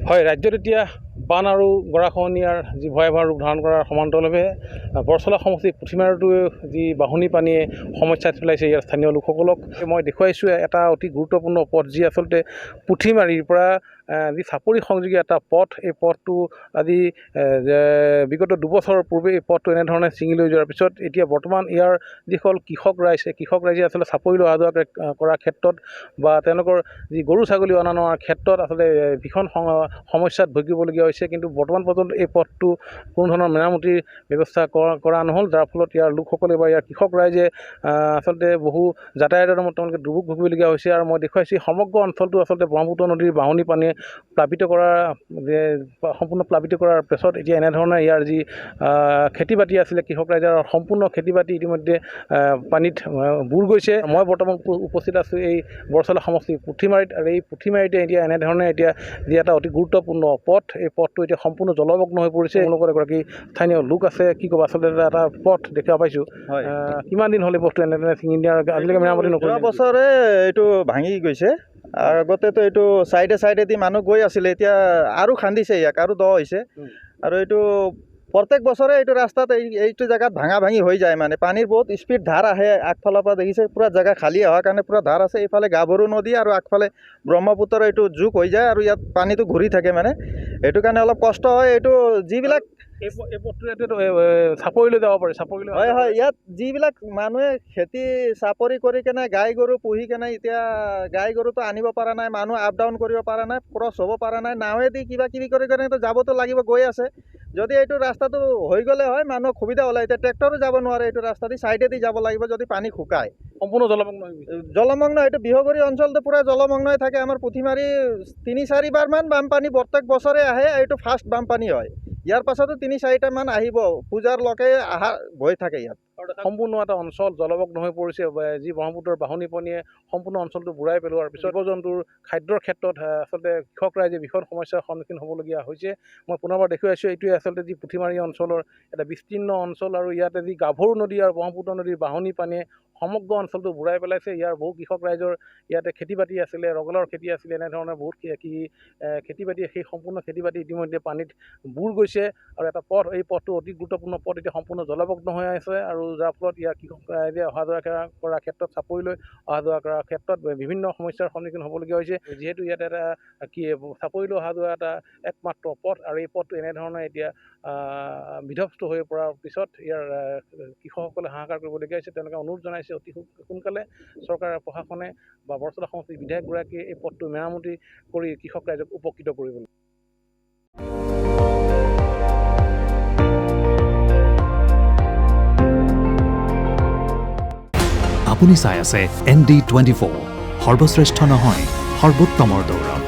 হয়, ৰাজ্যত এতিয়া বান আৰু গৰাখহনীয়াৰ যি ভয়াৱহ ৰূপ ধাৰণ কৰাৰ সমান্তৰালভাৱে বৰচলা সমষ্টি পুথিমাৰতো যি বাঢ়নী পানীয়ে সমস্যাত পেলাইছে ইয়াৰ স্থানীয় লোকসকলক। মই দেখুৱাইছোঁ এটা অতি গুৰুত্বপূৰ্ণ পথ, যি আচলতে পুথিমাৰীৰ পৰা যি চাপৰি সংযোগী এটা পথ। এই পথটো আজি বিগত দুবছৰৰ পূৰ্বে এই পথটো এনেধৰণে ছিঙি লৈ যোৱাৰ পিছত এতিয়া বৰ্তমান ইয়াৰ যিসকল কৃষক ৰাইজে আচলতে চাপৰিলৈ অহা যোৱা কৰাৰ ক্ষেত্ৰত বা তেওঁলোকৰ যি গৰু ছাগলী অনা নিয়াৰ ক্ষেত্ৰত আচলতে ভীষণ সমস্যাত ভুগিবলগীয়া হৈছে। কিন্তু বৰ্তমান পৰ্যন্ত এই পথটো কোনো ধৰণৰ মেৰামতিৰ ব্যৱস্থা কৰা নহ'ল, যাৰ ফলত ইয়াৰ লোকসকলে বা ইয়াৰ কৃষক ৰাইজে আচলতে বহু যাতায়াতৰ তেওঁলোকে দুৰ্ভোগ ভুগিবলগীয়া হৈছে। আৰু মই দেখুৱাইছোঁ সমগ্ৰ অঞ্চলটো আচলতে ব্ৰহ্মপুত্ৰ নদীৰ বাঢ়নী পানীয়ে সম্পূৰ্ণ প্লাবিত কৰাৰ পিছত এতিয়া এনেধৰণে ইয়াৰ যি খেতি বাতি আছিলে কৃষক ৰাইজৰ সম্পূৰ্ণ খেতি বাতি ইতিমধ্যে পানীত বুৰ গৈছে। মই বৰ্তমান উপস্থিত আছোঁ এই বৰচলা সমষ্টিৰ পুথিমাৰীত, আৰু এই পুথিমাৰীতে এতিয়া এনেধৰণে এতিয়া যি এটা অতি গুৰুত্বপূৰ্ণ পথ, এই পথটো এতিয়া সম্পূৰ্ণ জলমগ্ন হৈ পৰিছে। মোৰ লগত এগৰাকী স্থানীয় লোক আছে। কি ক'ব, আচলতে এটা পথ দেখা পাইছোঁ, কিমান দিন হ'ল এই পথটো এনেধৰণে ছিঙি দিয়াৰ আজিলৈকে মেৰামতি নকৰিলে? যোৱা বছৰে এইটো ভাঙি গৈছে। আগতেতো এইটো চাইডেদি মানুহ গৈ আছিলে, এতিয়া আৰু খান্দিছে ইয়াক, আৰু দ হৈছে। আৰু এইটো প্ৰত্যেক বছৰে এইটো ৰাস্তাত এইটো জেগাত ভাঙি হৈ যায়। মানে পানীৰ বহুত স্পীড ধাৰ আহে আগফালৰ পৰা, দেখিছে পুৰা জেগা খালী হোৱাৰ কাৰণে পুৰা ধাৰ আছে। এইফালে গাভৰু নদী আৰু আগফালে ব্ৰহ্মপুত্ৰৰ এইটো যুগ হৈ যায়, আৰু ইয়াত পানীটো ঘূৰি থাকে। মানে সেইটো কাৰণে অলপ কষ্ট হয়। এইটো যিবিলাক এই পথটো চাপৰিলৈ যাব পাৰে, চাপৰিলৈ হয়, ইয়াত যিবিলাক মানুহে খেতি চাপৰি কৰি কেনে গাই গৰু পুহি কেনে, এতিয়া গাই গৰুটো আনিব পৰা নাই, মানুহ আপ ডাউন কৰিব পৰা নাই, ক্ৰছ হ'ব পৰা নাই, নাৱেদি কিবা কিবি কৰি কেনে যাবতো লাগিব, গৈ আছে। যদি এইটো ৰাস্তাটো হৈ গ'লে হয় মানুহক সুবিধা হ'লে। এতিয়া ট্ৰেক্টৰো যাব নোৱাৰে এইটো ৰাস্তা দি, চাইডেদি যাব লাগিব যদি পানী শুকায়। সম্পূৰ্ণ জলমগ্ন এইটো বিহগুৰি অঞ্চলটো পূৰা জলমগ্নই থাকে। আমাৰ পুথিমাৰী 3-4বাৰমান বানপানী প্ৰত্যেক বছৰে আহে, এইটো ফাৰ্ষ্ট বানপানী হয়। ইয়াৰ পাছতো 3-4টামান আহিব, পূজাৰ লগে অহা ভয় থাকে ইয়াত। সম্পূৰ্ণ এটা অঞ্চল জলমগ্ন হৈ পৰিছে। যি ব্ৰহ্মপুত্ৰৰ বাঢ়নী পানীয়ে সম্পূৰ্ণ অঞ্চলটো বুৰাই পেলোৱাৰ পিছত জীৱ জন্তুৰ খাদ্যৰ ক্ষেত্ৰত আচলতে কৃষক ৰাইজে ভীষণ সমস্যাৰ সন্মুখীন হ'বলগীয়া হৈছে। মই পুনৰবাৰ দেখুৱাইছোঁ, এইটোৱে আচলতে যি পুথিমাৰী অঞ্চলৰ এটা বিস্তীৰ্ণ অঞ্চল, আৰু ইয়াতে যি গাভৰু নদী আৰু ব্ৰহ্মপুত্ৰ নদীৰ বাঢ়নী পানীয়ে সমগ্ৰ অঞ্চলটো বুৰাই পেলাইছে। ইয়াৰ বহু কৃষক ৰাইজৰ ইয়াতে খেতি বাতি আছিলে, ৰঙালাওৰ খেতি আছিলে, এনেধৰণৰ বহুত খেতি বাতি, সেই সম্পূৰ্ণ খেতি বাতি ইতিমধ্যে পানীত বুৰ গৈছে। আৰু এটা পথ, এই পথটো অতি গুৰুত্বপূৰ্ণ পথ, এতিয়া সম্পূৰ্ণ জলমগ্ন হৈ আছে। আৰু যাৰ ফলত ইয়াৰ কৃষক ৰাইজে অহা যোৱা কৰাৰ ক্ষেত্ৰত, চাপৰিলৈ অহা যোৱা কৰাৰ ক্ষেত্ৰত বিভিন্ন সমস্যাৰ সন্মুখীন হ'বলগীয়া হৈছে। যিহেতু ইয়াত এটা চাপৰিলৈ অহা যোৱা এটা একমাত্ৰ পথ, আৰু এই পথটো এনেধৰণে এতিয়া বিধ্বস্ত হৈ পৰাৰ পিছত ইয়াৰ কৃষকসকলে হাহাকাৰ কৰিবলগীয়া হৈছে। তেওঁলোকে অনুৰোধ জনাইছে অতি সোনকালে চৰকাৰে, প্ৰশাসনে বা বৰচলা সমষ্টিৰ বিধায়কগৰাকীয়ে এই পথটো মেৰামতি কৰি কৃষক ৰাইজক উপকৃত কৰিবলৈ। আপুনি চাই আছে ND24, সৰ্বশ্ৰেষ্ঠ নহয়, সৰ্বোত্তমৰ দৌৰ।